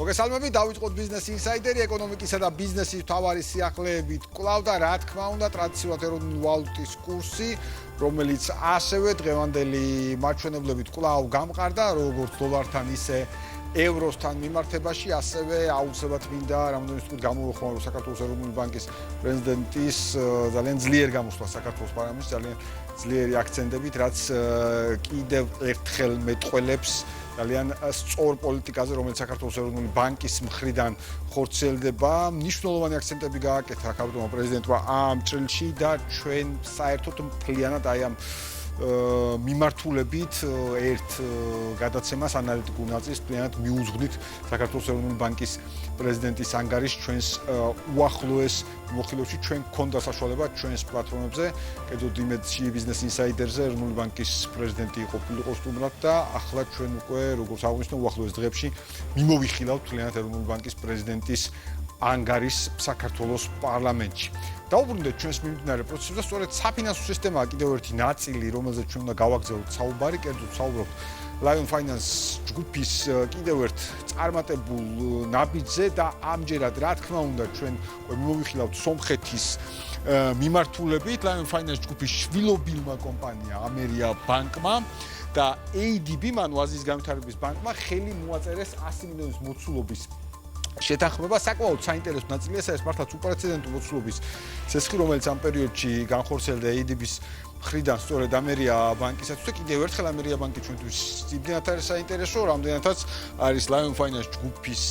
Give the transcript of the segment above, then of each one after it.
მოგესალმებით, დავიწყოთ ბიზნეს ინსაიდერი, ეკონომიკისა და ბიზნესის მთავარი სიახლეებით კვლავ და რა თქმა უნდა, ტრადიციულად ეროვნული ვალუტის კურსი, რომელიც ასევე დღევანდელი მაჩვენებლებით კვლავ გამყარდა, როგორც დოლართან, ისე ევროსთან მიმართებაში, ასევე აუცილებლად მინდა რამოდენიმე თვით გამოვიხმარო საქართველოს ეროვნული ბანკის პრეზიდენტის ძალიან ძლიერ გამოსვლა საქართველოს პარლამენტში, ძალიან ძლიერი აქცენტებით, რაც კიდევ ერთხელ მეტყველებს ძალიან სწორ პოლიტიკაზე, რომელიც საქართველოს ეროვნული ბანკის მხრიდან ხორციელდება. მნიშვნელოვანი აქცენტები გააკეთა საქართველოს პრეზიდენტმა ამ წრილში და ჩვენ საერთოდ მთლიანად აი ამ მიმართულებით ერთ გადაცემას ანალიტიკურ ნაწილს მთლიანად მიუძღვნით საქართველოს ეროვნული ბანკის პრეზიდენტის ანგარიშს ჩვენს უახლოეს მოხილვებში ჩვენ გქონდა საშუალება ჩვენს პლატფორმებზე კერძოდ იმედში ბიზნეს ინსაიდერზე ეროვნული ბანკის პრეზიდენტი ყოფილიყო სტუმრად და ახლა ჩვენ უკვე როგორც აღვნიშნე უახლოეს დღეებში მიმოვიხილავთ მთლიანად ეროვნული ბანკის პრეზიდენტის ანგარიშს საქართველოს პარლამენტში. დაუბრუნდეთ ჩვენს მიმდინარე პროცესებს და სწორედ საფინანსო სისტემაა კიდევ ერთი ნაწილი, რომელზეც ჩვენ უნდა გავაგზავნოთ საუბარი, კერძოდ საუბრობთ Lion Finance ჯგუფის კიდევ ერთ წარმატებულ ნაბიჯზე და ამჯერად რა თქმა უნდა ჩვენ მოვიხილავთ სომხეთის მიმართულებით Lion Finance ჯგუფის შვილობილმა კომპანია Ameria Bank-მა და ADB-მ, ანუ აზიის განვითარების ბანკმა ხელი მოაწერეს 100 მილიონის მოცულობის შეთანხმება საკმაოდ საინტერესო ნაწილია, ეს მართლაც უპრეცედენტო მოცულობის ცესხი, რომელიც ამ პერიოდში განხორციელდა ADB-ის მხრიდან სწორედ Ameria Bank-ისათვის და კიდევ ერთხელ Ameria Bank-ი ჩვენთვის იმდენად არის საინტერესო, რამდენადაც არის Lion Finance ჯგუფის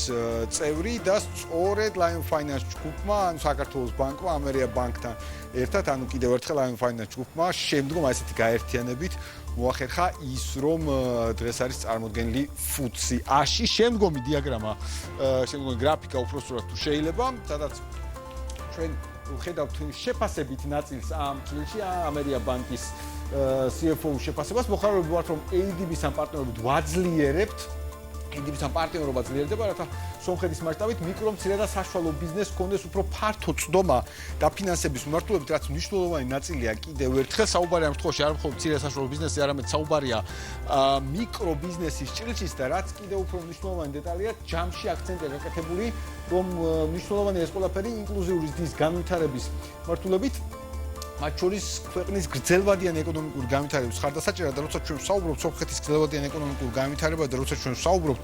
წევრი და სწორედ Lion Finance ჯგუფმა, ანუ საქართველოს ბანკმა Ameria Bank-თან ერთად, ანუ კიდევ ერთხელ Lion Finance ჯგუფმა შემდგომ ესეთი გაერთიანებით მოახერხა ის, რომ დღეს არის წარმოდგენილი FTSE 100-ში შემდგომი დიაგრამა, შემდგომი გრაფიკა უბრალოდ თუ შეიძლება, სადაც ჩვენ ვხედავთ შეფასებით ნაწილს ამ წილში Ameria Bank-ის CFO-ს შეფასებას, მოხარებები ვართ, რომ ADB-ს ამ პარტნიორობით ვაძლიერებთ, ADB-ს ამ პარტნიორობა ძლიერდება, რათა სომხეთის მასშტაბით მიკრო, მცირე და საშუალო ბიზნესს ჰქონდეს უფრო ფართო წდომა და ფინანსების მიმართულებით, რაც მნიშვნელოვანი ნაწილია კიდევ ერთხელ საუბარი ამ შემთხვევაში არ მხოლოდ მცირე და საშუალო ბიზნესზე, არამედ საუბარია მიკრო ბიზნესის ჭრილშიც და რაც კიდევ უფრო მნიშვნელოვანი დეტალია, ჯამში აქცენტია გაკეთებული, რომ მნიშვნელოვანია ეს ყველაფერი ინკლუზიური ზრდის განვითარების მიმართულებით. მათ შორის ქვეყნის გრძელვადიანი ეკონომიკური განვითარების ხარდასაჭერად და როცა ჩვენ ვსაუბრობთ სომხეთის გრძელვადიანი ეკონომიკური განვითარებაზე და როცა ჩვენ ვსაუბრობთ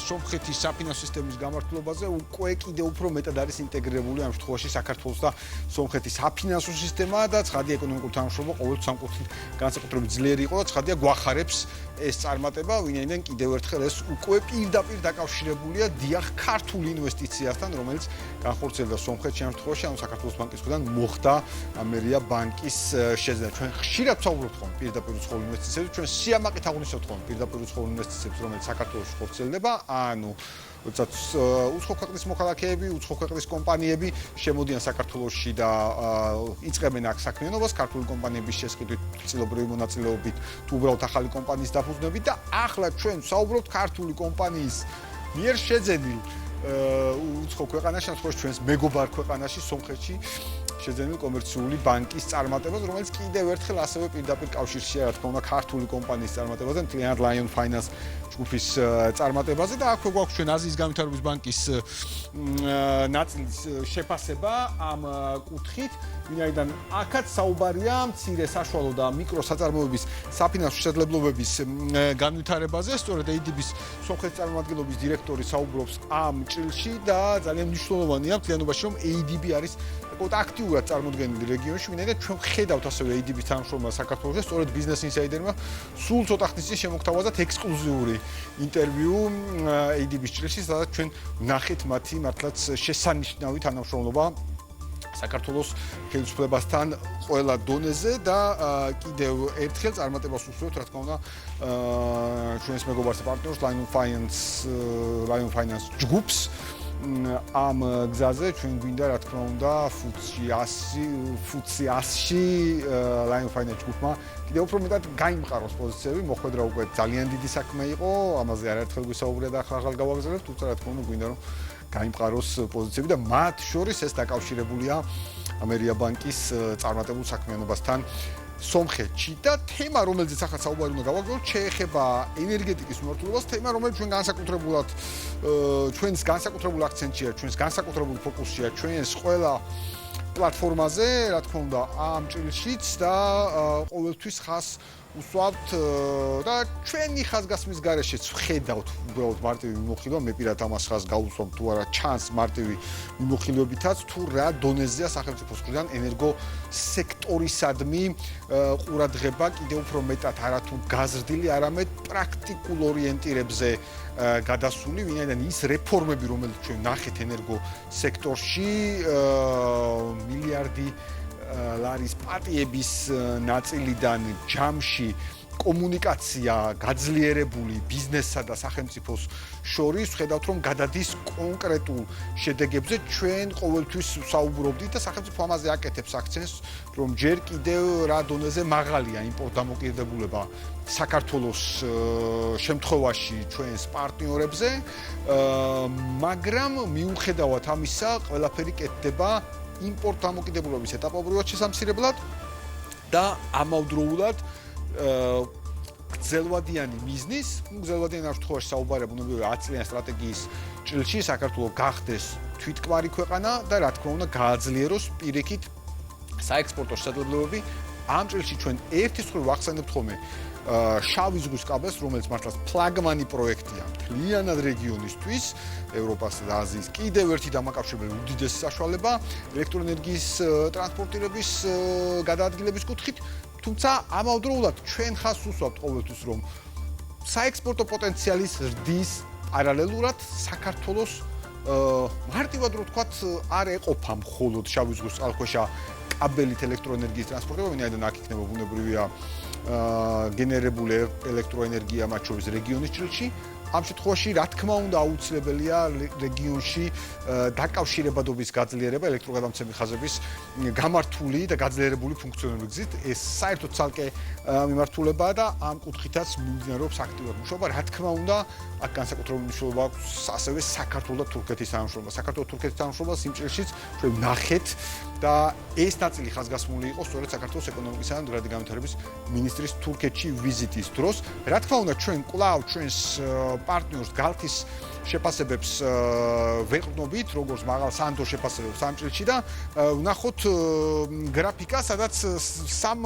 სომხეთის საფინანსო სისტემის გამართულებაზე, უკვე კიდევ უფრო მეტად არის ინტეგრირებული ამ შემთხვევაში საქართველოს და სომხეთის საფინანსო სისტემა და ცხადია ეკონომიკური თანამშრომლობა ყოველთვის სამკუთხედი განსაკუთრებით ძლიერი იყო და ცხადია გვახარებს ეს წარმატება, ვინაიდან კიდევ ერთხელ ეს უკვე პირდაპირ დაკავშირებულია დიახ ქართულ ინვესტიციასთან, რომელიც განხორციელდა სომხეთში ამ შემთხვევაში, ანუ საქართველოს ბანკის მხრიდან მოხდა Ameria Bank-ის შეძენა. ჩვენ ხშირად ვსაუბრობთ ხოლმე პირდაპირ უცხოურ ინვესტიციებზე, ჩვენ სიამაყით აღვნიშნავთ ხოლმე პირდაპირ უცხოურ ინვესტიციებს, რომელიც საქართველოში ხორციელდება, ანუ როდესაც უცხო ქვეყნის მოქალაქეები, უცხო ქვეყნის კომპანიები შემოდიან საქართველოში და იწყებენ აქ საქმიანობას, ქართული კომპანიების შესყიდვით, წილობრივი მონაწილეობით, თუ უბრალოდ ახალი კომპანიის დაფუძნებით და ახლა ჩვენ ვსაუბრობთ ქართული კომპანიის მიერ შეძენილ უცხო ქვეყანაში, ამ შემთხვევაში ჩვენს მეგობარ ქვეყანაში, სომხეთში შეძენილ კომერციული ბანკის წარმატებას, რომელიც კიდევ ერთხელ ასევე პირდაპირ კავშირშია, რა თქმა უნდა, ქართული კომპანიის წარმატებაზე, მთლიანად Lion Finance ჯგუფის წარმატებაზე და აქვე გვაქვს ჩვენ აზიის განვითარების ბანკის ნაწილის შეფასება ამ კუთხით, ვინაიდან აქაც საუბარია მცირე, საშუალო და მიკრო საწარმოების საფინანსო შესაძლებლობების განვითარებაზე, სწორედ ADB-ის სომხეთის წარმომადგენლობის დირექტორი საუბრობს ამ ჭრილში და ძალიან მნიშვნელოვანია მთლიანობაში, რომ ADB არის აქტიურად წარმოდგენილი რეგიონში, ვინაიდან ჩვენ ვხედავთ ასევე ADB-ის თანამშრომლობა საქართველოში, სწორედ ბიზნეს ინსაიდერმა სულ ცოტა ხნის წინ შემოგთავაზათ ექსკლუზიური ინტერვიუ ADB-ის ჭრილში, სადაც ჩვენ ვნახეთ მათი მართლაც შესანიშნავი თანამშრომლობა საქართველოს ხელისუფლებასთან ყველა დონეზე და კიდევ ერთხელ წარმატებას უსურვებთ, რა თქმა უნდა, ჩვენს მეგობარს პარტნიორს Lion Finance ჯგუფს ამ გზაზე ჩვენ გვინდა რა თქმა უნდა FTSE 100-ში Lion Finance ჯგუფმა კიდევ უფრო მეტად გაიმყაროს პოზიციები, მოხვედრა უკვე ძალიან დიდი საქმე იყო, ამაზე არაერთხელ გვისაუბრია და ახლა გავაგზავნებთ, თუმცა რა თქმა უნდა გვინდა რომ გაიმყაროს პოზიციები და მათ შორის ეს დაკავშირებულია Ameria Bank-ის წარმატებულ საქმიანობასთან სომხეთში და თემა, რომელზეც ახლა საუბარი უნდა გავაგრძელოთ, შეეხება ენერგეტიკის მიმართულებას, თემა, რომელიც ჩვენ განსაკუთრებულად ჩვენს განსაკუთრებულ აქცენტია, ჩვენს განსაკუთრებულ ფოკუსია, ჩვენს ყველა პლატფორმაზე, რა თქმა უნდა, ამ ჭრილშიც და ყოველთვის ხას უსვამთ და ჩვენი ხაზგასმის გარეშეც ვხედავთ უბრალოდ მარტივი მიმოხილვა, მე პირად ამას ხაზს გავუსვამ თუ არა ჩანს მარტივი მიმოხილვებითაც, თუ რა დონეზეა სახელმწიფოს მხრიდან ენერგო სექტორისადმი ყურადღება კიდევ უფრო მეტად არა თუ გაზრდილი, არამედ პრაქტიკულ ორიენტირებზე გადასული, ვინაიდან ის რეფორმები, რომელიც ჩვენ ნახეთ ენერგო სექტორში, მილიარდი ლარის პატიების ნაწილიდან ჯამში კომუნიკაცია გაძლიერებული ბიზნესსა და სახელმწიფოს შორის ხედავთ რომ გადადის კონკრეტულ შედეგებზე ჩვენ ყოველთვის საუბრობდით და სახელმწიფო ამაზე აკეთებს აქცენტს რომ ჯერ კიდევ რა დონეზე მაღალია იმპორტ-დამოკიდებულება საქართველოს შემთხვევაში ჩვენს პარტნიორებზე მაგრამ მიუხედავად ამისა ყველაფერი კეთდება იმპორტ-დამოკიდებულების ეტაპობრივად შესამცირებლად და ამავდროულად გრძელვადიანი მიზნის, გრძელვადიანი შემთხვევაში საუბარია ბუნებრივია 10 წლიანი სტრატეგიის ჭრილში საქართველოს გახდეს თვითკვარი ქვეყანა და რა თქმა უნდა გააძლიეროს პირიქით საექსპორტო შესაძლებლობები. ამ ჭრილში ჩვენ ერთის მხრივ ვახსენებთ ხოლმე შავი ზღვის კაბელს, რომელიც მართლაც ფლაგმანი პროექტია მთლიანად რეგიონისთვის, ევროპასა და აზიის კიდევ ერთი დამაკავშირებელი უდიდესი საშუალება ელექტროენერგიის ტრანსპორტირების გადაადგილების კუთხით, თუმცა ამავდროულად ჩვენ ხას უსვამთ ყოველთვის რომ საექსპორტო პოტენციალის ზრდის პარალელურად საქართველოს მარტივად რო ვთქვათ არ ეყოფა მხოლოდ შავი ზღვის წყალქვეშა კაბელით ელექტროენერგიის ტრანსპორტირება, ვინაიდან აქ იქნება ბუნებრივია გენერებული ელექტროენერგია მათ შორის რეგიონის ჭრილში. ამ შემთხვევაში რა თქმა უნდა აუცილებელია რეგიონში დაკავშირებადობის გაძლიერება ელექტროგადამცემი ხაზების გამართული და გაძლიერებული ფუნქციონალური გზით. ეს საერთოდ ცალკე მიმართულებაა და ამ კუთხითაც მიმდინარეობს აქტიურად მუშაობა. რა თქმა უნდა, აქ განსაკუთრებული მნიშვნელობა აქვს ასევე საქართველოს და თურქეთის თანამშრომლობა. საქართველოს თურქეთის თანამშრომლობას იმ ჭრილშიც ჩვენ ნახეთ და ეს ნაწილი ხაზგასმული იყო სწორედ საქართველოს ეკონომიკისა და მდგრადი განვითარების მინისტრის თურქეთში ვიზიტის დროს. რა თქმა უნდა, ჩვენ კვლავ ჩვენს პარტნიორს გალთის შეფასებებს ვეყრდნობით, როგორც მაღალ სანდო შეფასებებს ამ ჭრილში და ვნახოთ გრაფიკა, სადაც სამ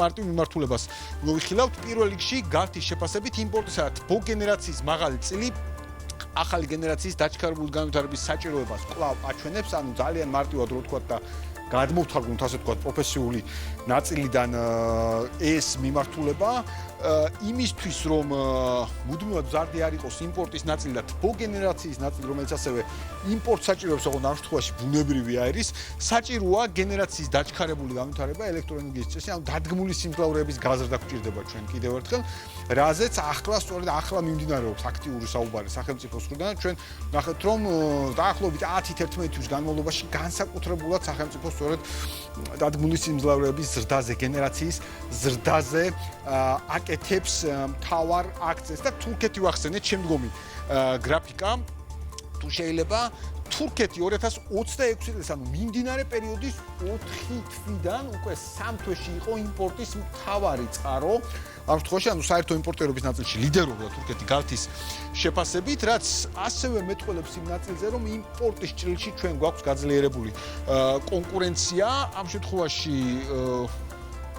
მარტივ მიმართულებას მოვიხილავთ. პირველ რიგში გალთის შეფასებით იმპორტისა და თბო გენერაციის მაღალი წილი ახალი გენერაციის დაჩქარებული განვითარების საჭიროებას კვლავ აჩვენებს, ანუ ძალიან მარტივად რო ვთქვათ და გადმოვთვალოთ ასე ვთქვათ პროფესიული ნაწილიდან ეს მიმართულება იმისთვის რომ მუდმივად მზარდი არ იყოს იმპორტის ნაწილი და თბო გენერაციის ნაწილი, რომელიც ასევე იმპორტს საჭიროებს, ოღონდ ამ შემთხვევაში ბუნებრივია არის, საჭიროა გენერაციის დაჩქარებული განვითარება ელექტროენერგიის წესი, ანუ დადგმული სიმძლავრეების გაზრდა გვჭირდება ჩვენ კიდევ ერთხელ, რაზეც სწორედ ახლა მიმდინარეობს აქტიური საუბარი სახელმწიფოს მხრიდან. ჩვენ ნახეთ რომ დაახლოებით 10-11 თვის განმავლობაში განსაკუთრებულად სახელმწიფო სწორედ დადგმული სიმძლავრეების ზრდაზე, გენერაციის ზრდაზე აკეთებს მთავარ აქცენტს და თურქეთი ვახსენეთ შემდგომი გრაფიკა თუ შეიძლება თურქეთი 2026 წელს, ანუ მიმდინარე პერიოდის 4 თვიდან უკვე 3 თვეში იყო იმპორტის მთავარი წყარო. ამ შემთხვევაში, ანუ საერთო იმპორტერობის ნაწილში ლიდერობდა თურქეთი გალთის შეფასებით, რაც ასევე მეტყველებს იმ ნაწილზე, რომ იმპორტის ჭრილში ჩვენ გვაქვს გაძლიერებული კონკურენცია. ამ შემთხვევაში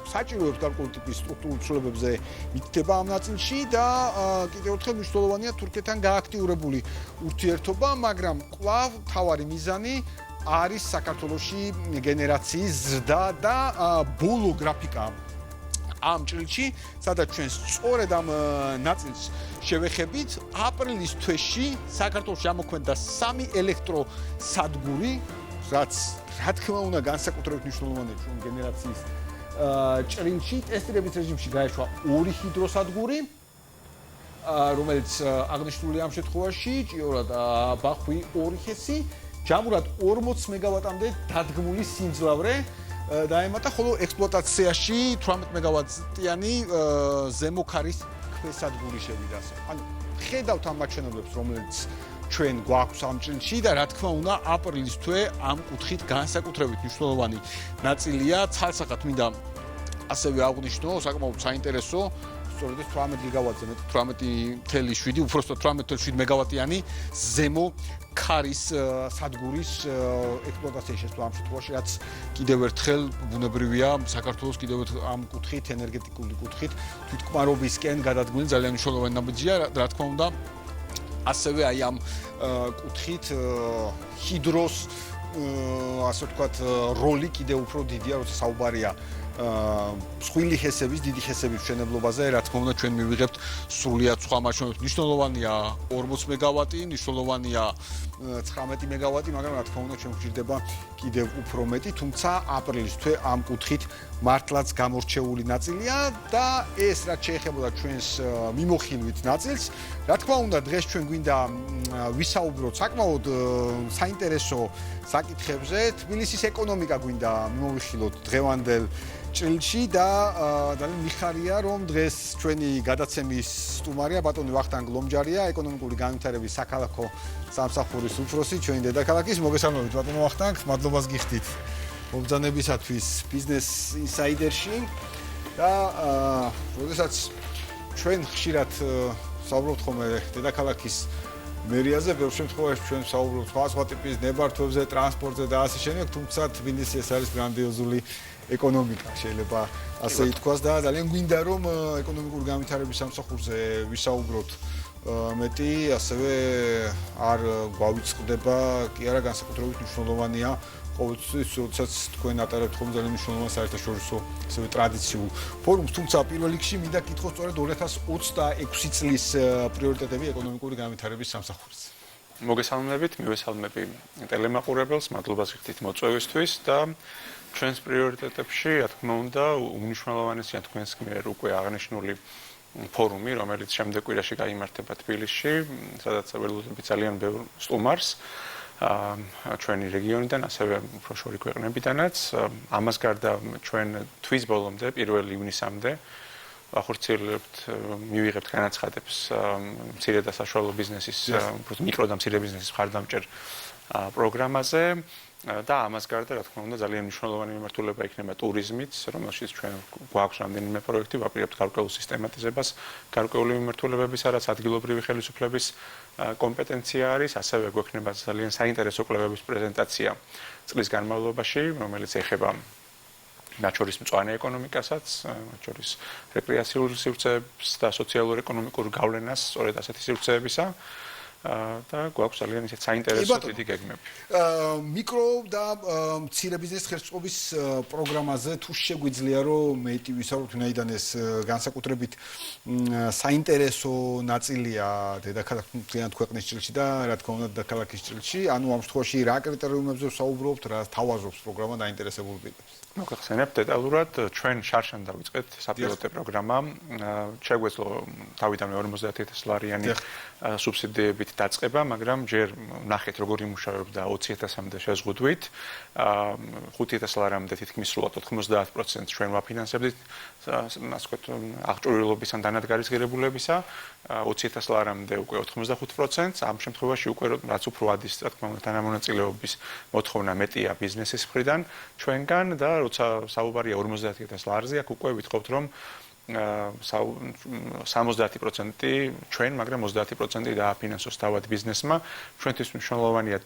საჭიროებს გარკვეული ტიპის სტრუქტურულ ცვლილებებზე მითითება ამ ნაწილში და კიდევ ერთხელ მნიშვნელოვანია თურქეთთან გააქტიურებული ურთიერთობა, მაგრამ კვლავ მთავარი მიზანი არის საქართველოში გენერაციის ზრდა და ბოლო გრაფიკა ამ ჭრილში, სადაც ჩვენ სწორედ ამ ნაწილს შევეხებით, აპრილის თვეში საქართველოში ამოქმედდა 3 ელექტროსადგური, რაც რა თქმა უნდა განსაკუთრებით მნიშვნელოვანია ჩვენ გენერაციის ჭრილში. ტესტირების რეჟიმში გაეშვა 2 ჰიდროსადგური, რომელიც აღნიშნული ამ შემთხვევაში ჭიორად ბახვი 2 ხესი, ჯამურად 40 მეგავატამდე დადგმული სიმძლავრე დაემატა, ხოლო ექსპლუატაციაში 18 მეგავატიანი ზემო ქარის ქვესადგური შევიდა. ანუ ხედავთ ამ მაჩვენებლებს, რომელიც ჩვენ გვაქვს ამ ჭრილში და რა თქმა უნდა აპრილის თვე ამ კუთხით განსაკუთრებით მნიშვნელოვანი ნაწილია. ცალსახად მინდა ასევე აღნიშნო საკმაოდ საინტერესო სწორედ 18 გიგავატზე, 18.7, უпростоოდ 18.7 მეგავატიანი ზემო ქარის სადგურის ექსპლუატაციის შესწვა ამ შემთხვევაში, რაც კიდევ ერთხელ ბუნებრივია საქართველოს კიდევ ამ კუთხით, ენერგეტიკული კუთხით თვითკმარობისკენ გადადგმული ძალიან მნიშვნელოვანი ნაბიჯია, რა თქმა უნდა, ასევე აი ამ კუთხით ჰიდროს ასე ვთქვათ როლი კიდევ უფრო დიდია, როცა საუბარია მსხვილი ხესების, დიდი ხესების მშენებლობაზე, რა თქმა უნდა, ჩვენ მივიღებთ სრულიად სხვა მაჩვენებლებს. მნიშვნელოვანია 40 მეგავატი, მნიშვნელოვანია 19 მეგავატი, მაგრამ რა თქმა უნდა, ჩვენ გვჭირდება კიდევ უფრო მეტი, თუმცა აპრილის თვე ამ კუთხით მართლაც გამორჩეული ნაწილია და ეს რაც შეეხებოდა ჩვენს მიმოხილვით ნაწილს, რა თქმა უნდა, დღეს ჩვენ გვინდა ვისაუბროთ საკმაოდ საინტერესო საკითხებზე. თბილისის ეკონომიკა გვინდა მოვიხილოთ დღევანდელ ჭრილში და ძალიან მიხარია, რომ დღეს ჩვენი გადაცემის სტუმარია ბატონი ვახტანგ ლომჯარია, ეკონომიკური განვითარების საქალაქო სამსახურის უფროსი ჩვენი დედაქალაქის. მოგესალმებით ბატონო ვახტანგ, მადლობას გიხდით მომბრძანებისათვის Business Insider-ში და როდესაც ჩვენ ხშირად საუბრობთ ხოლმე დედაქალაქის მერიაზე, ბევრ შემთხვევაში ჩვენ საუბრობთ სხვა ტიპის ნებართვებზე, ტრანსპორტზე და ასე შემდეგ, თუმცა თბილისი ეს არის გრანდიოზული ეკონომიკა, შეიძლება ასე ითქვას და ძალიან გვინდა რომ ეკონომიკური განვითარების სამსახურზე ვისაუბროთ მეტი, ასევე არ გვავიწყდება, კი არა, განსაკუთრებით მნიშვნელოვანია ყოველთვის, როდესაც თქვენ ატარებთ ხოლმე ძალიან მნიშვნელოვან საერთაშორისო ასევე ტრადიციულ ფორუმს, თუმცა პირველ რიგში მინდა გითხოს სწორედ 2026 წლის პრიორიტეტები ეკონომიკური განვითარების სამსახურზე. მოგესალმებით, მივესალმები ტელემაყურებელს, მადლობას გიხდით მოწვევისთვის და ჩვენს პრიორიტეტებში, რა თქმა უნდა, უმნიშვნელოვანესია თქვენს მიერ უკვე აღნიშნული ფორუმი, რომელიც შემდეგ კვირაში გაიმართება თბილისში, სადაც ველოდებით ძალიან ბევრ სტუმარს ჩვენი რეგიონიდან, ასევე უფრო შორი ქვეყნებიდანაც. ამას გარდა ჩვენ თვის ბოლომდე, 1 ივნისამდე ახორციელებთ, მივიღებთ განაცხადებს მცირე და საშუალო ბიზნესის, მიკრო და მცირე ბიზნესის მხარდამჭერ პროგრამაზე. და ამას გარდა, რა თქმა უნდა, ძალიან მნიშვნელოვანი მიმართულება იქნება ტურიზმით, რომელშიც ჩვენ გვაქვს რამდენიმე პროექტი, ვაპირებთ გარკვეულ სისტემატიზებას, გარკვეული მიმართულებების, რაც ადგილობრივი ხელისუფლების კომპეტენცია არის, ასევე გვექნება ძალიან საინტერესო კვლევების პრეზენტაცია წლის განმავლობაში, რომელიც ეხება მათ შორის მწვანე ეკონომიკასაც, მათ შორის რეკრეაციულ სივრცეებს და სოციალურ-ეკონომიკურ გავლენას, სწორედ ასეთი სივრცეებისა. და გვაქვს ძალიან ისეთ საინტერესო დიდი გეგმები. მიკრო და მცირე ბიზნეს ხელშეწყობის პროგრამაზე თუ შეგვიძლია რომ მეტი ვისაუბროთ, ვინაიდან ეს განსაკუთრებით საინტერესო ნაწილია დედაქალაქის ქვეყნის ჭრილში და რა თქმა უნდა დედაქალაქის ჭრილში, ანუ ამ შემთხვევაში რა კრიტერიუმებზე ვსაუბრობთ, რა თავაზობს პროგრამა დაინტერესებულ პირებს. მოგახსენებთ დეტალურად, ჩვენ შარშან დავიწყეთ საპილოტო პროგრამა, შეგვეძლო თავიდანვე 50,000 ლარიანი სუბსიდიებით დაწყება, მაგრამ ჯერ ნახეთ როგორ იმუშავებდა 20,000-მდე შეზღუდვით, 5,000 ლარამდე თითქმის სრულად 90% ჩვენ ვაფინანსებდით, ასე ვთქვათ, აღჭურვილობის ან დანადგარისგებულებისა, 20,000 ლარამდე უკვე 85%, ამ შემთხვევაში უკვე რაც უფრო ადის, რა თქმა უნდა, თანამონაწილეობის მოთხოვნა მეტია ბიზნესის მხრიდან ჩვენგან და როცა საუბარია 50,000 ლარზე, აქ უკვე ვითხოვთ რომ 70% ჩვენ, მაგრამ 30% დააფინანსოს თავად ბიზნესმა. ჩვენთვის მნიშვნელოვანია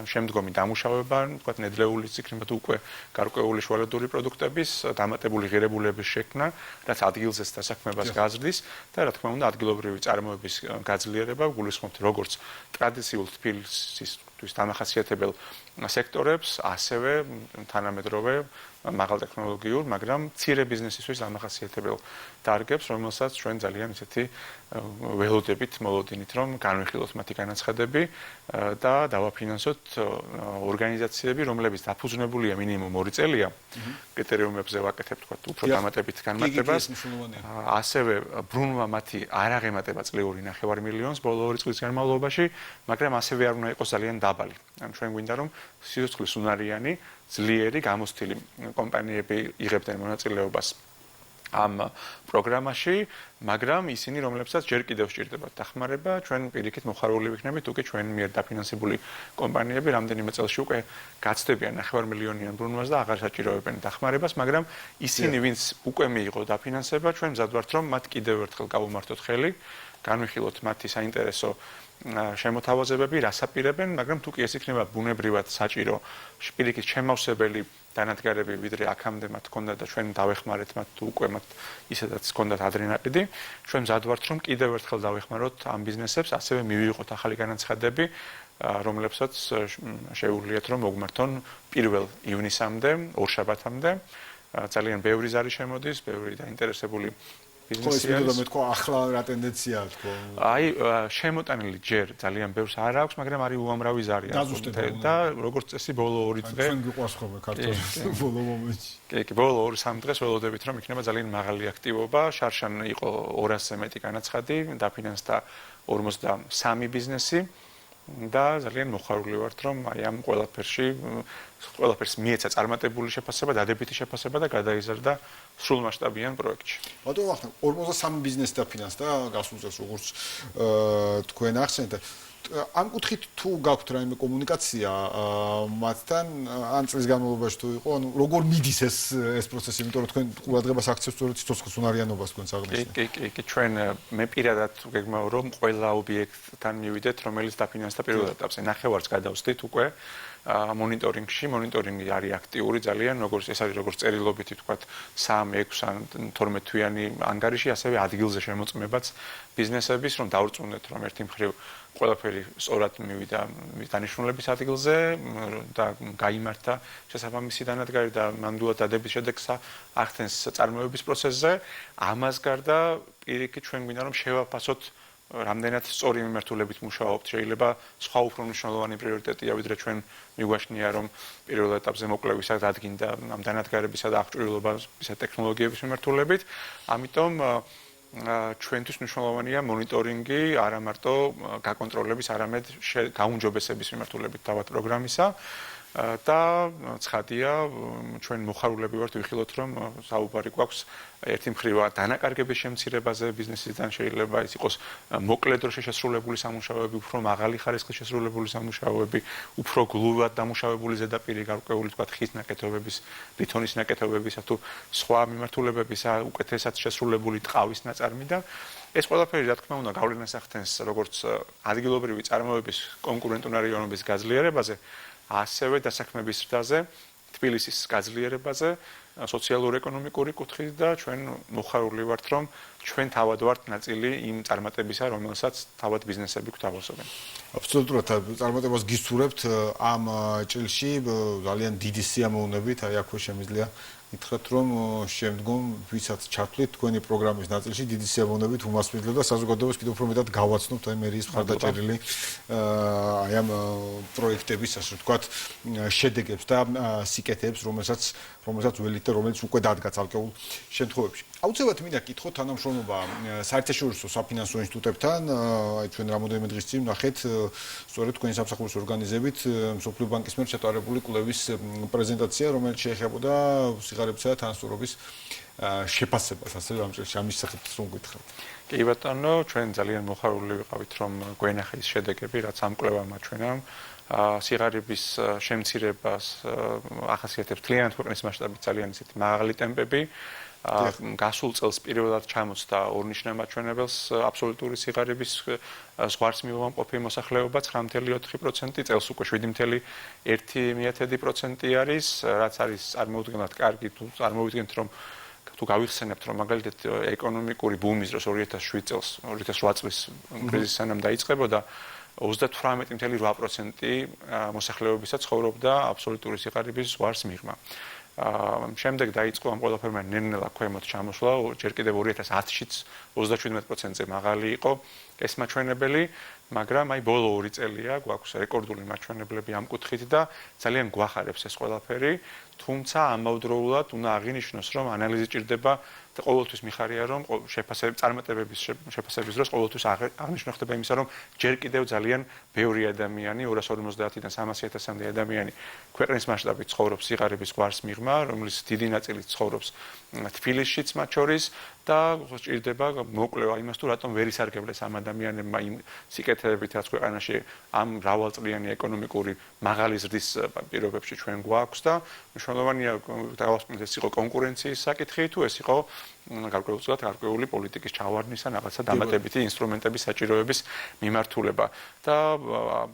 შემდგომი დამუშავება, თქვათ, ნედლეულის იქნება თუ უკვე გარკვეული შუალედური პროდუქტების, დამატებული ღირებულების შექმნა, რაც ადგილზეც დასაქმებას გაზრდის და რა თქმა უნდა, ადგილობრივი წარმოების გაძლიერება, გულისხმობთ როგორც ტრადიციულ თბილისის დამახასიათებელ სექტორებს, ასევე თანამედროვე მაღალტექნოლოგიურ, მაგრამ მცირე ბიზნესისთვის დამახასიათებელ დარგებს, რომელსაც ჩვენ ძალიან ისეთი ველოდებით მოლოდინით, რომ განვიხილოთ მათი განაცხადები და დავაფინანსოთ ორგანიზაციები, რომლებიც დაფუძნებულია მინიმუმ 2 წელია, კრიტერიუმებზე ვაკეთებთ, თქვა, უფრო დამატებით განმარტებას. ასევე ბრუნვა მათი არ აღემატება წლიური 9 მილიონს ბოლო 2 წლის განმავლობაში, მაგრამ ასევე არ უნდა იყოს ძალიან დაბალი. ანუ ჩვენ გვინდა რომ სიცოცხლის უნარიანი, ძლიერი, გამოცდილი კომპანიები იღებდნენ მონაწილეობას ამ პროგრამაში, მაგრამ ისინი, რომლებსაც ჯერ კიდევ სჭირდებათ დახმარება, ჩვენ პირიქით მოხარული ვიქნებით, უკვე ჩვენ მიერ დაფინანსებული კომპანიები რამდენიმე წელში უკვე გაცდებიან 9 მილიონიან ბრუნვას და აღარ საჭიროებენ დახმარებას, მაგრამ ისინი, ვინც უკვე მიიღო დაფინანსება, ჩვენ მზად ვართ, რომ მათ კიდევ ერთხელ გავუმართოთ ხელი, განვიხილოთ მათი საინტერესო შემოთავაზებები, რასაპირებენ, მაგრამ თუ კი ეს იქნება ბუნებრივად საჭირო, პირიქით შემავსებელი დანადგარები, ვიდრე აქამდე მათ ჰქონდა და ჩვენ დავეხმარეთ მათ თუ უკვე მათ ისედაც ჰქონდათ ადრენალინი, ჩვენ მზად ვართ, რომ კიდევ ერთხელ დავეხმაროთ ამ ბიზნესებს, ასევე მივიღოთ ახალი განაცხადები, რომლებსაც შეუძლიათ რომ მოგმართონ 1 ივნისამდე, ორშაბათამდე. ძალიან ბევრი ზარი შემოდის, ბევრი დაინტერესებული ბიზნესია. ხო, მე თქვა ახლა რა ტენდენციაა თქო. აი, შემოტანილი ჯერ ძალიან ბევრს არ აქვს, მაგრამ არის უამრავი ზარი და როგორც წესი ბოლო 2 დღე. ჩვენ გიყვარს ხოლმე ქართულში ბოლო მომენტში. კი, ბოლო 2-3 დღეს ველოდებით რომ იქნება ძალიან მაღალი აქტივობა. შარშან იყო 200-ზე მეტი განაცხადი, დაფინანსდა 53 ბიზნესი. და ძალიან მოხარული ვართ, რომ აი ამ ყველაფერს მიეცა წარმატებული შეფასება, დადებითი შეფასება და გადაიზარდა სრულმასშტაბიან პროექტში. ბატონო, ახლა 53 ბიზნესი დაფინანსდა გასულ წელს, როგორც თქვენ ახსენეთ. ამ კუთხით თუ გაქვთ რაიმე კომუნიკაცია მათთან, ან წლის განმავლობაში თუ იყო, ანუ როგორ მიდის ეს პროცესი, იმიტომ რომ თქვენ ყურადღებას აქცევთ სწორედ სიცოცხლის უნარიანობას თქვენ საღმრთო. კი, ჩვენ მე პირადად გეგმავ რომ ყველა ობიექტთან მივიდეთ, რომელიც დაფინანსდა პირველ ეტაპზე. ნახევარს გადავსდით უკვე მონიტორინგში. მონიტორინგი არის აქტიური ძალიან, ეს არის როგორც წერილობითი თქვათ 3, 6 ან 12 თვიანი ანგარიში, ასევე ადგილზე შემოწმებაც ბიზნესების, რომ დავრწმუნდეთ, რომ ერთი მხრივ ყველაფერი სწორად მივიდა დანიშნულების ადგილზე და გაიმართა შესაბამისი დანადგარი და მანდულად დადების შედეგს ახდენს წარმოების პროცესზე. ამას გარდა პირიქით ჩვენ გვინდა რომ შევაფასოთ რამდენად სწორი მიმართულებით მუშაობთ. შეიძლება სხვა უფრო მნიშვნელოვანი პრიორიტეტია, ვიდრე ჩვენ მიგვაშნია რომ პირველ ეტაპზე მოკვლევისა დადგინდა ამ დანადგარებისა და აღჭურვილობისა ტექნოლოგიების მიმართულებით. ამიტომ ჩვენთვის მნიშვნელოვანია მონიტორინგი არა მარტო გაკონტროლების, არამედ გაუმჯობესების მიმართულებით თავად პროგრამისა და ცხადია ჩვენ მოხარულები ვართ ვიხილოთ რომ საუბარი გვაქვს ერთი მხრივ დანაკარგების შემცირებაზე ბიზნესიდან შეიძლება ის იყოს მოკლე დროში შესრულებული სამუშაოები, უფრო მაღალი ხარისხის შესრულებული სამუშაოები, უფრო გლუვად დამუშავებული ზედაპირი გარკვეული თქვა ხის ნაკეთობების, ბეტონის ნაკეთობებისა თუ სხვა მიმართულებებისა უკეთესად შესრულებული ტყავის ნაწარმი და ეს ყველაფერი რა თქმა უნდა გავლენას ახდენს როგორც ადგილობრივი წარმოების კონკურენტუნარიანობის გაძლიერებაზე ასევე დასაქმების ზრდაზე, თბილისის გაძლიერებაზე, სოციალურ-ეკონომიკური კუთხით და ჩვენ მოხარული ვართ, რომ ჩვენ თავად ვართ ნაწილი იმ წარმატებისა, რომელსაც თავად ბიზნესები გვთავაზობენ. აბსოლუტურად წარმატებას გისურვებთ ამ ჭრილში, ძალიან დიდი სიამოვნებით, აი აქვე შემიძლია გითხრათ, რომ შემდგომ ვისაც ჩართვლით თქვენი პროგრამის ნაწილში, დიდი სიამოვნებით უმასპინძლებ და საზოგადოებას კიდევ უფრო მეტად გავაცნობთ აი მერიის მხარდაჭერილი აი ამ პროექტების, ასე ვთქვათ, შედეგებს და სიკეთეებს, რომელსაც ველით და რომელიც უკვე დადგა ცალკეულ შემთხვევებში. აუცილებლად მინდა გითხოთ თანამშრომლობა საერთაშორისო საფინანსო ინსტიტუტებთან, აი ჩვენ რამოდენიმე დღის წინ ნახეთ სწორედ თქვენი სამსახურის ორგანიზებით მსოფლიო ბანკის მიერ ჩატარებული კვლევის პრეზენტაცია, რომელიც შეეხებოდა სიღარიბისა და თანასწორობის შეფასებას, ასევე ამ ჭრილში ამის სახით რომ გითხრათ. კი ბატონო, ჩვენ ძალიან მოხარული ვიყავით, რომ გვენახა ის შედეგები, რაც ამ კვლევამ აჩვენა. სიღარიბის შემცირებას ახასიათებს მთლიანად ქვეყნის მასშტაბით ძალიან ისეთი მაღალი ტემპები. გასულ წელს პირველად ჩამოწდა ორნიშნა მაჩვენებელს აბსოლუტური სიღარიბის ზღვარს მიუვამყოფი მოსახლეობა 9.4%, წელს უკვე 7.1% არის, რაც არის წარმოუდგენლად კარგი, თუ წარმოვიდგენთ რომ თუ გავიხსენებთ რომ მაგალითად ეკონომიკური ბუმის დროს 2007 წელს 2008 წლის კრიზისის სანამ დაიწყებოდა 38.8% მოსახლეობისა ცხოვრობდა აბსოლუტური სიღარიბის ზღვარს მიღმა. შემდეგ დაიწყო ამ ყველაფერმა ნელ-ნელა ქვემოთ ჩამოსვლა, ჯერ კიდევ 2010-შიც 37%-ზე მაღალი იყო ეს მაჩვენებელი, მაგრამ აი ბოლო 2 წელია გვაქვს რეკორდული მაჩვენებლები ამ კუთხით და ძალიან გვახარებს ეს ყველაფერი, თუმცა ამავდროულად უნდა აღინიშნოს, რომ ანალიზი ჭირდება და ყოველთვის მიხარია რომ წარმატებების შეფასების დროს ყოველთვის აღნიშნული ხდება იმისა რომ ჯერ კიდევ ძალიან ბევრი ადამიანი 250-დან 300,000-მდე ადამიანი ქვეყნის მასშტაბით ცხოვრობს სიღარიბის გვარს მიღმა, რომლის დიდი ნაწილი ცხოვრობს თბილისშიც მათ შორის და სჭირდება მოკვლევა იმას თუ რატომ ვერ ისარგებლეს ამ ადამიანებმა იმ სიკეთეებით რაც ქვეყანაში ამ მრავალწლიანი ეკონომიკური მაღალი ზრდის პირობებში ჩვენ გვაქვს და მნიშვნელოვანია დავასრულოთ ეს იყო კონკურენციის საკითხი თუ ეს იყო გარკვეული პოლიტიკის ჩავარდნის ან რაღაცა დამატებითი ინსტრუმენტების საჭიროების მიმართულება და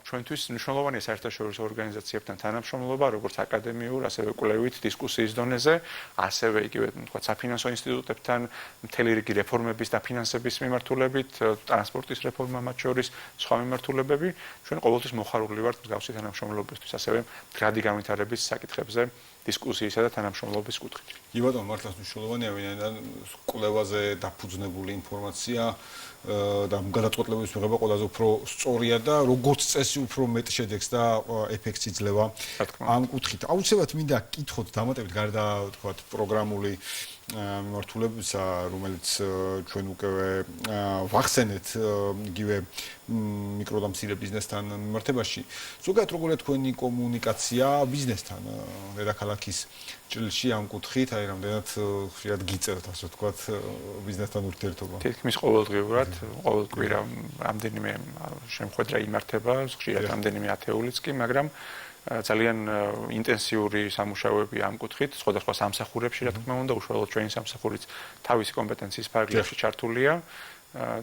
ჩვენთვის მნიშვნელოვანია საერთაშორისო ორგანიზაციებთან თანამშრომლობა როგორც აკადემიურ ასევე კვლევით დისკუსიის დონეზე ასევე იგივე თქვა საფინანსო ინსტიტუტებთან მთელი რიგი რეფორმების და ფინანსების მიმართულებით ტრანსპორტის რეფორმა მათ შორის სხვა მიმართულებები ჩვენ ყოველთვის მოხარული ვართ მსგავსი თანამშრომლობისთვის ასევე მდგრადი განვითარების საკითხებზე დისკუსიისა და თანამშრომლობის კუთხით. კი ბატონო, მართლაც მნიშვნელოვანია ვინაიდან კვლევაზე დაფუძნებული ინფორმაცია და გადაწყვეტილების მიღება ყველაზე უფრო სწორია და როგორც წესი უფრო მეტ შედეგს და ეფექტს იძლევა ამ კუთხით. აუცილებლად მინდა კითხოთ დამატებით გარდა თქვა პროგრამული მიმართულებისა, რომელიც ჩვენ უკვე ვახსენეთ იგივე მიკრო და მცირე ბიზნესთან მიმართებაში. ზოგადად როგორია თქვენი კომუნიკაცია ბიზნესთან დედაქალაქის ჭრილში ამ კუთხით, აი რამდენად ხშირად გიწევთ ასე ვთქვათ ბიზნესთან ურთიერთობა? თითქმის ყოველდღიურად, ყოველ კვირა რამდენიმე შემოხვედრა იმართება, ხშირად რამდენიმე ათეულიც კი, მაგრამ ძალიან ინტენსიური სამუშაოები ამ კუთხით, სხვადასხვა სამსახურებში, რა თქმა უნდა, უშუალოდ ჩვენი სამსახურიც თავისი კომპეტენციის ფარგლებში ჩართულია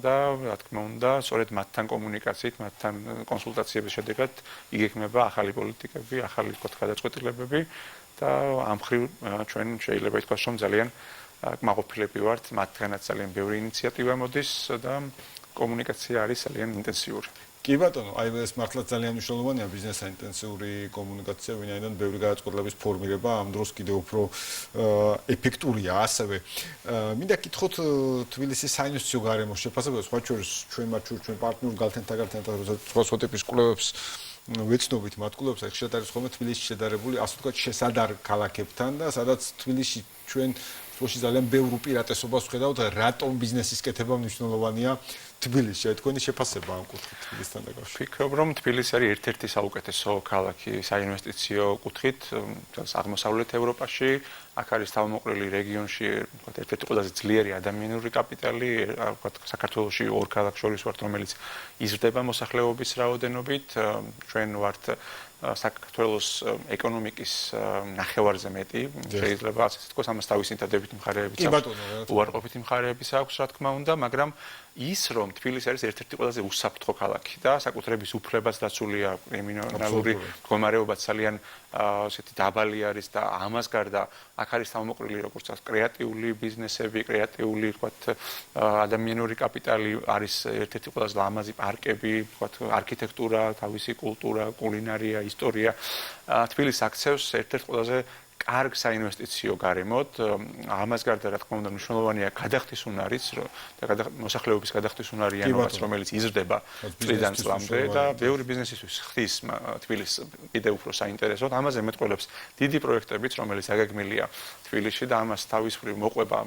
და რა თქმა უნდა, სწორედ მათთან კომუნიკაციით, მათთან კონსულტაციების შედეგად იგეგმება ახალი პოლიტიკები, ახალი გადაწყვეტილებები და ამ მხრივ ჩვენ შეიძლება ითქვას, რომ ძალიან კმაყოფილები ვართ, მათგანაც ძალიან ბევრი ინიციატივა მოდის და კომუნიკაცია არის ძალიან ინტენსიური. კი ბატონო, აი ეს მართლაც ძალიან მნიშვნელოვანია ბიზნესთან ინტენსიური კომუნიკაცია, ვინაიდან ბევრი გადაწყვეტილების ფორმირება ამ დროს კიდევ უფრო ეფექტურია ასევე. მინდა კითხოთ თბილისის საინვესტიციო გარემოს შეფასებაზე, სხვა შორის ჩვენ მათ შორის ჩვენ პარტნიორ გალთენთაგართან სხვა ტიპის კვლევებს ვეცნობით მათ კვლევებს, აი ხშირად არის ხოლმე თბილისში შედარებული, ასე ვთქვათ, შესადარ ქალაქებთან და სადაც თბილისში ჩვენ თბილისში ძალიან ბევრ უპირატესობას ვხედავთ, რატომ ბიზნესის კეთება მნიშვნელოვანია თბილისში, აი თქვენი შეფასება ამ კუთხით თბილისთან დაკავშირებით. ვფიქრობ, რომ თბილისი არის ერთ-ერთი საუკეთესო ქალაქი საინვესტიციო კუთხით აღმოსავლეთ ევროპაში. აქ არის თავმოყრილი რეგიონში, ვთქვათ, ერთ-ერთი ყველაზე ძლიერი ადამიანური კაპიტალი, ვთქვათ, საქართველოში ორ ქალაქს შორის ვართ, რომელიც იზრდება მოსახლეობის რაოდენობით. ჩვენ ვართ საქართველოს ეკონომიკის ნახევარზე მეტი, შეიძლება ასე თქვას, ამას თავისი დადებითი მხარეებიც აქვს. უარყოფითი მხარეებიც აქვს, რა თქმა უნდა, მაგრამ ის რომ თბილისი არის ერთ-ერთი ყველაზე უსაფრთხო ქალაქი და საკუთრების უფლებაც დაცულია, კრიმინალური მდგომარეობაც ძალიან ასეთი დაბალი არის და ამას გარდა აქ არის თავმოყრილი როგორც კრეატიული ბიზნესები, კრეატიული, ვთქვათ, ადამიანური კაპიტალი, არის ერთ-ერთი ყველაზე ლამაზი პარკები, ვთქვათ, არქიტექტურა, თავისი კულტურა, კულინარია, ისტორია. თბილისს აქცევს ერთ-ერთ ყველაზე კარგ საინვესტიციო გარემოთ. ამას გარდა, რა თქმა უნდა, მნიშვნელოვანია გადახდის უნარიც და მოსახლეობის გადახდის უნარიანობაც, რომელიც იზრდება წლიდან წლამდე და ბევრი ბიზნესისთვის ხდის თბილისს კიდევ უფრო საინტერესოდ. ამაზე მეტყველებს დიდი პროექტებიც, რომელიც აგეგმილია თბილისში და ამას თავის მხრივ მოყვება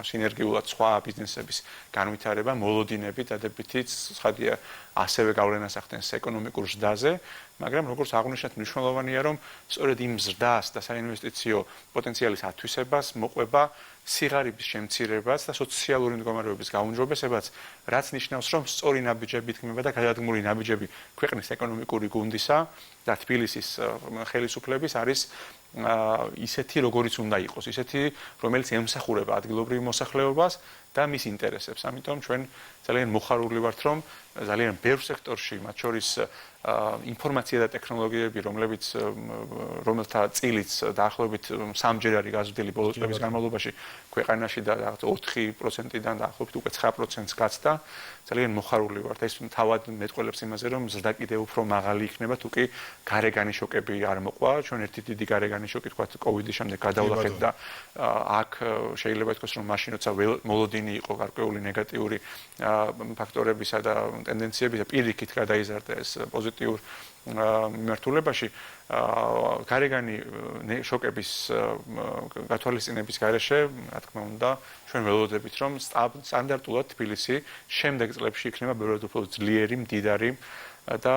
სინერგიულად სხვა ბიზნესების განვითარება, მოლოდინები დადებითიც, ცხადია, ასევე გავლენას ახდენს ეკონომიკურ ზრდაზე, მაგრამ როგორც აღნიშნეთ, მნიშვნელოვანია, რომ სწორედ იმ ზრდას და საინვესტიციო პოტენციალის ათვისებას მოყვება სიღარიბის შემცირებაც და სოციალური მდგომარეობის გაუმჯობესებაც, რაც ნიშნავს, რომ სწორი ნაბიჯები იქმნება და გადადგმული ნაბიჯები ქვეყნის ეკონომიკური გუნდისა და თბილისის ხელისუფლების არის ისეთი, როგორიც უნდა იყოს, ისეთი, რომელიც ემსახურება ადგილობრივ მოსახლეობას და მის ინტერესებს. ამიტომ ჩვენ ძალიან მოხარული ვართ, რომ ძალიან ბევრ სექტორში, მათ შორის ინფორმაცია და ტექნოლოგიები, რომელთა წილიც დაახლოებით 3-ჯერ არის გაზრდილი ბოლო წლების განმავლობაში ქვეყანაში და 4%-დან დაახლოებით უკვე 9%-ს გაცდა. ძალიან მოხარული ვართ. ეს თავად მეტყველებს იმაზე, რომ ზრდა კიდევ უფრო მაღალი იქნება, თუ კი გარეგანი შოკები არ მოყვა. ჩვენ ერთი დიდი გარეგანი შოკი, თქვათ, COVID-ის შემდეგ გადავლახეთ და აქ შეიძლება ითქვას, რომ მაშინ როცა მოლოდინი იყო გარკვეული ნეგატიური ფაქტორებისა და ტენდენციების და პირიქით გადაიზარდა ეს პოზიტიურ მიმართულებაში გარეგანი შოკების გათვალისწინების გარეშე, რა თქმა უნდა, ჩვენ ველოდებით, რომ სტანდარტულად თბილისი შემდეგ წლებში იქნება ბევრად უფრო ძლიერი, მდიდარი და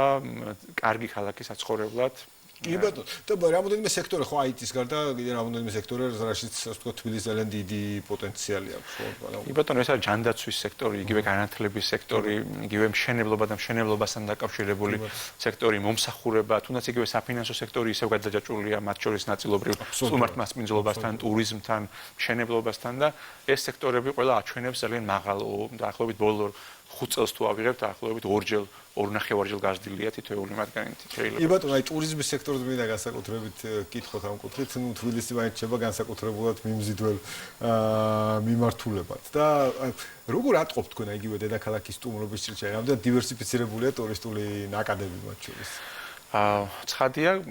კარგი ქალაქი საცხოვრებლად. კი ბატონო, და რამოდენიმე სექტორი ხო IT-ის გარდა, კიდე რამოდენიმე სექტორი, რაშიც ასე ვთქვათ, თბილისს ძალიან დიდი პოტენციალი აქვს, ხო? კი ბატონო, ეს არის ჯანდაცვის სექტორი, იგივე განათლების სექტორი, იგივე მშენებლობა და მშენებლობასთან დაკავშირებული სექტორი, მომსახურება, თუნდაც იგივე საფინანსო სექტორი ისევ გადაჯაჭვულია, მათ შორის ნაწილობრივ სტუმართმასპინძლობასთან, ტურიზმთან, მშენებლობასთან და ეს სექტორები ყველა აჩვენებს ძალიან მაღალ დაახლოებით ბოლო 5 წელს თუ ავიღებთ, დაახლოებით 2-2.5 გაზრდილია თითოეული მათგანი შეიძლება. კი ბატონო, აი ტურიზმის სექტორზე მინდა განსაკუთრებით კითხოთ ამ კუთხით, ნუ თბილისი მაინც შეება განსაკუთრებულად მიმზიდველ მიმართულებად. და როგორ ატყობთ თქვენ იგივე დედაქალაქის სტუმრობის ჭრილში, რამდენად დივერსიფიცირებულია ტურისტული ნაკადები მათ შორის? ცხადია,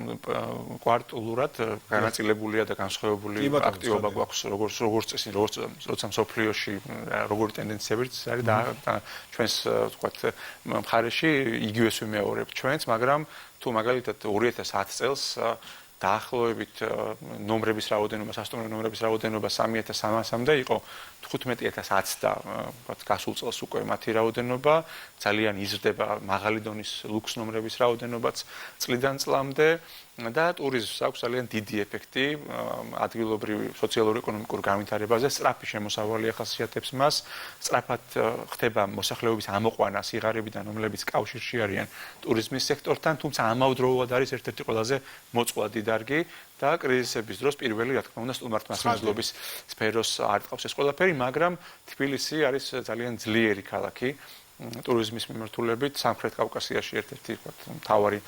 კვარტალურად განაწილებულია და განსხვავებული აქტივობა გვაქვს, როგორც წესი, როცა მსოფლიოში როგორი ტენდენციებიც არის და ჩვენს ვთქვათ მხარეში იგივეს ვიმეორებთ ჩვენც, მაგრამ თუ მაგალითად 2010 წელს დაახლოებით ნომრების რაოდენობა, სასტუმრო ნომრების რაოდენობა 3300-მდე იყო, 15010 და ვთქვათ გასულ წელს უკვე მათი რაოდენობა ძალიან იზრდება, მაღალი დონის ლუქს ნომრების რაოდენობაც წლიდან წლამდე და ტურიზმს აქვს ძალიან დიდი ეფექტი ადგილობრივ სოციალურ-ეკონომიკურ განვითარებაზე, სწრაფი შემოსავალი ახასიათებს მას, სწრაფად ხდება მოსახლეობის ამოყვანა სიღარიბიდან, რომლებიც კავშირში არიან ტურიზმის სექტორთან, თუმცა ამავდროულად არის ერთ-ერთი ყველაზე მოწყვლადი დარგი და კრიზისების დროს პირველი, რა თქმა უნდა, სტუმართმასპინძლობის სფეროს არ ტყავს ეს ყველაფერი, მაგრამ თბილისი არის ძალიან ძლიერი ქალაქი ტურიზმის მიმართულებით, სამხრეთ კავკასიაში ერთ-ერთი მთავარი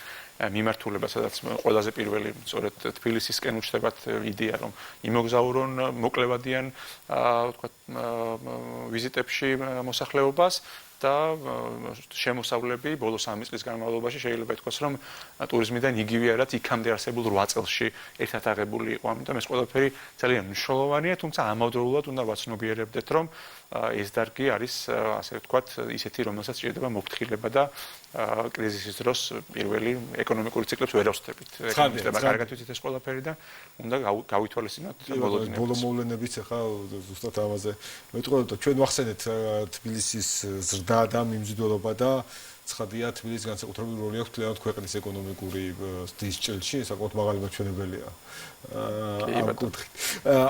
მიმართულება, სადაც ყველაზე პირველი სწორედ თბილისისკენ უჩნდებათ იდეა, რომ იმოგზაურონ, მოკლევადიან, ვთქვათ, ვიზიტებში მოსახლეობას და შემოსავლები ბოლო 3 წლის განმავლობაში შეიძლება ითქვას, რომ ტურიზმიდან იგივე რაც იქამდე არსებულ 8 წელში ერთად აღებული იყო. ამიტომ ეს ყველაფერი ძალიან მნიშვნელოვანია, თუმცა ამავდროულად უნდა ვაცნობიერებდეთ, რომ ეს დარგი არის, ასე ვთქვათ, ისეთი, რომელსაც შეიძლება მოფრთხილება და კრიზისის დროს პირველი ეკონომიკური ციკლებს ვერ ავსდებით. ეკონომისტებმა კარგად ვიცით ეს ყველაფერი და უნდა გავითვალისწინოთ ბოლოდინებაც. ბოლო მოვლენებიც ახლა ზუსტად ამაზე მეტყველებთ და ჩვენ ვახსენეთ თბილისის ზრდა და მიმზიდველობა და ცხადია თბილისის განსაკუთრებული როლი აქვს თლიანად ქვეყნის ეკონომიკური ზრდის ჭრილში, საკმაოდ მაღალი მაჩვენებელია.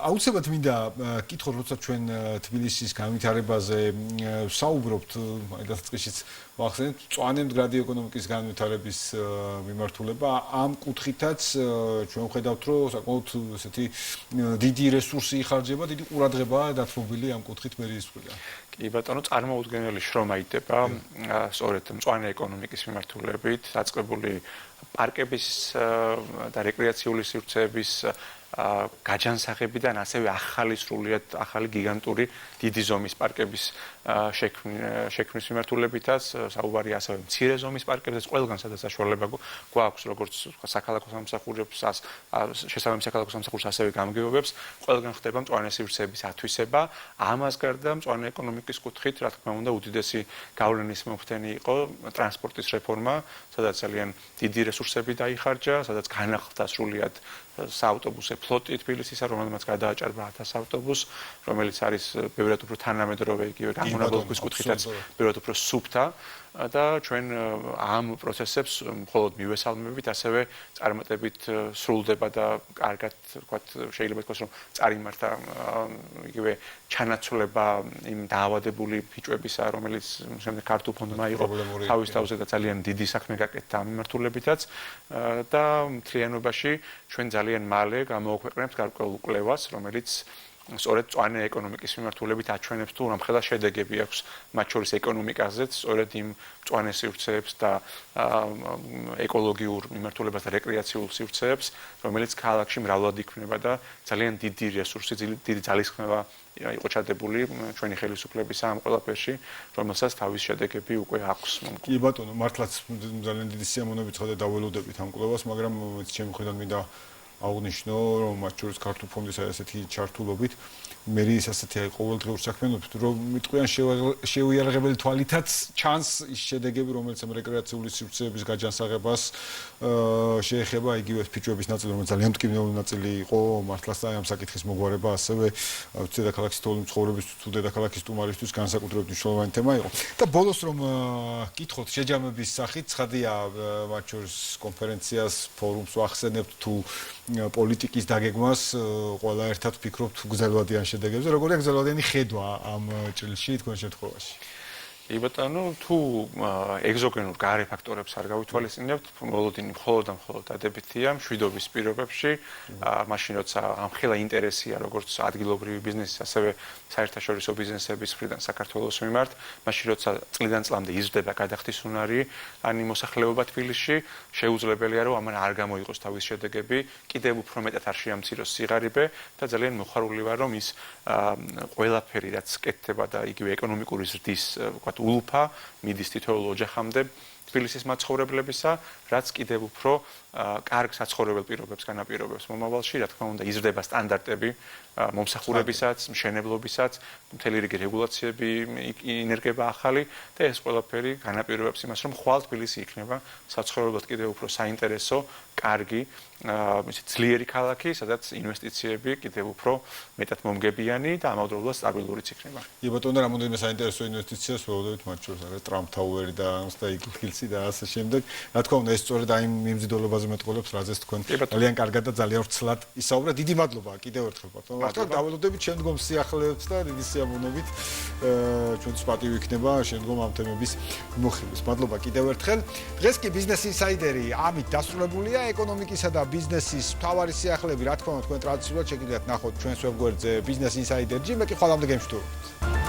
აუცილებლად მინდა კითხოთ, როცა ჩვენ თბილისის განვითარებაზე საუბრობთ, აი დასაწყისშიც ვახსენეთ, მწვანე მდგრადი ეკონომიკის განვითარების მიმართულება, ამ კუთხითაც ჩვენ ვხედავთ, რომ საკმაოდ ესეთი დიდი რესურსი იხარჯება, დიდი ყურადღებაა დათმობილი ამ კუთხით მერიის მხრიდან. კი ბატონო, წარმოუდგენელი შრომა იდება სწორედ მწვანე ეკონომიკის მიმართულებით, დაწყებული პარკების და რეკრეაციული სივრცეების გაჯანსაღებიდან ასევე ახალი სრულიად ახალი გიგანტური დიდი ზომის პარკების შექმნის მიმართულებითაც საუბარია ასევე მცირე ზომის პარკებზე, ყველგან სადაც საშუალება გვაქვს, როგორც საქალაქო სამსახურებს, შესაბამის საქალაქო სამსახურს ასევე გამგეობებს, ყველგან ხდება მწვანე სივრცეების ათვისება. ამას გარდა მწვანე ეკონომიკის კუთხით, რა თქმა უნდა, უდიდესი გავლენის მომხდენი იყო ტრანსპორტის რეფორმა, სადაც ძალიან დიდი რესურსები დაიხარჯა, სადაც განახლდა სრულიად საავტობუსე ფლოტი თბილისისა, რომელმაც გადააჭარბა 1000 ავტობუსს, რომელიც არის ბევრად უფრო თანამედროვე, იგივე გამონაბოლქვის კუთხითაც ბევრად უფრო სუფთა და ჩვენ ამ პროცესებს მხოლოდ მივესალმებით, ასევე წარმატებით სრულდება და კარგად, ვთქვათ, შეიძლება ითქვას, რომ წარიმართა იგივე ჩანაცვლება იმ დაავადებული ფიჭვებისა, რომელიც შემდეგ ქართულ ფონდმა იყო თავის თავზე და ძალიან დიდი საქმე გაკეთდა ამ მიმართულებითაც და მთლიანობაში ჩვენ ძალიან მალე გამოვაქვეყნებთ გარკვეულ კვლევას, რომელიც სწორედ მწვანე ეკონომიკის მიმართულებით აჩვენებს თუ რამხელა შედეგები აქვს მათ შორის ეკონომიკაზეც, სწორედ იმ მწვანე სივრცეებს და ეკოლოგიურ მიმართულებას და რეკრეაციულ სივრცეებს, რომელიც ქალაქში მრავლად იქმნება და ძალიან დიდი რესურსი, დიდი ძალისხმევა იყო ჩადებული ჩვენი ხელისუფლების ამ ყველაფერში, რომელსაც თავის შედეგები უკვე აქვს. კი ბატონო, მართლაც ძალიან დიდი სიამოვნებით ხდება დაველოდებით ამ კვლევას, მაგრამ ჩემი მხრიდან მინდა აღნიშნო, რომ მათ შორის ქართულ ფონდის ასეთი ჩართულობით მერის ასეთი აი ყოველდღიური საქმიანობით, რომ მიტყვიან შეუიარაღებელი თვალითაც ჩანს ის შედეგები, რომელიც ამ რეკრეაციული სივრცეების გაჯანსაღებას შეეხება, იგივე ფიჭვების ნაწილი, რომელიც ძალიან მტკივნეული ნაწილი იყო, მართლაც აი ამ საკითხის მოგვარება, ასევე დედაქალაქის თოვლი მცხოვრების თუ დედაქალაქის სტუმარისთვის განსაკუთრებით მნიშვნელოვანი თემა იყო. და ბოლოს რომ გითხოთ შეჯამების სახით, ცხადია მათ შორის კონფერენციას, ფორუმს ვახსენებთ თუ პოლიტიკის დაგეგმას, ყველა ერთად ვფიქრობთ გრძელვადიან შედეგებზე, როგორია გრძელვადიანი ხედვა ამ ჭრილში თქვენ შემთხვევაში. კი ბატონო, თუ ეგზოგენურ გარე ფაქტორებს არ გავითვალისწინებთ, მოლოდინი მხოლოდ და მხოლოდ დადებითია მშვიდობის პირობებში, მაშინ როცა ამხელა ინტერესია როგორც ადგილობრივი ბიზნესის, ასევე საერთაშორისო ბიზნესების მხრიდან საქართველოს მიმართ, მაშინ როცა წლიდან წლამდე იზრდება გადახდის უნარი, ani მოსახლეობა თბილისში, შეუძლებელია რომ ამან არ გამოიყოს თავის შედეგები, კიდევ უფრო მეტად არ შეამციროს სიღარიბე და ძალიან მოხარული ვარ რომ ის ყველაფერი რაც კეთდება და იგივე ეკონომიკური ზრდის ვთქვათ ულფა მიდის თითოეულ ოჯახამდე თბილისის მაცხოვრებლებისა, რაც კიდევ უფრო კარგ საცხოვრებელ პირობებს განაპირობებს მომავალში, რა თქმა უნდა, იზრდება სტანდარტები მომსახურებისაც, მშენებლობისაც, მთელი რიგი რეგულაციები ინერგება ახალი და ეს ყველაფერი განაპირობებს იმას, რომ ხვალ თბილისი იქნება საცხოვრებლად კიდევ უფრო საინტერესო, კარგი, ისე ძლიერი ქალაქი, სადაც ინვესტიციები კიდევ უფრო მეტად მომგებიანი და ამავდროულად სტაბილურიც იქნება. კი ბატონო, რამოდენიმე საინტერესო ინვესტიციას ველოდებით მათ შორის არის ტრამპ თაუერი და სტაიგილსი და ასე შემდეგ. რა თქმა უნდა, ეს სწორედ აი მიმზიდველობაზე მეტყოლებს, რაზეც თქვენ ძალიან კარგად და ძალიან ვრცლად ისაუბრეთ. დიდი მადლობა კიდევ ერთხელ ბატონო. მართლა დაველოდებით შემდგომ სიახლეებს და დიდი სიამოვნებით ჩვენთვის პატივი იქნება შემდგომ ამ თემების მოხილვის. მადლობა კიდევ ერთხელ. დღეს კი ბიზნეს ინსაიდერი ამით დასრულებულია. ეკონომიკისა და ბიზნესის მთავარი სიახლეები, რა თქმა უნდა, თქვენ ტრადიციულად შეგიძლიათ ნახოთ ჩვენს ვებგვერდზე ბიზნეს ინსაიდერ.gr. მე კი ხვალამდე გემშვიდობებით.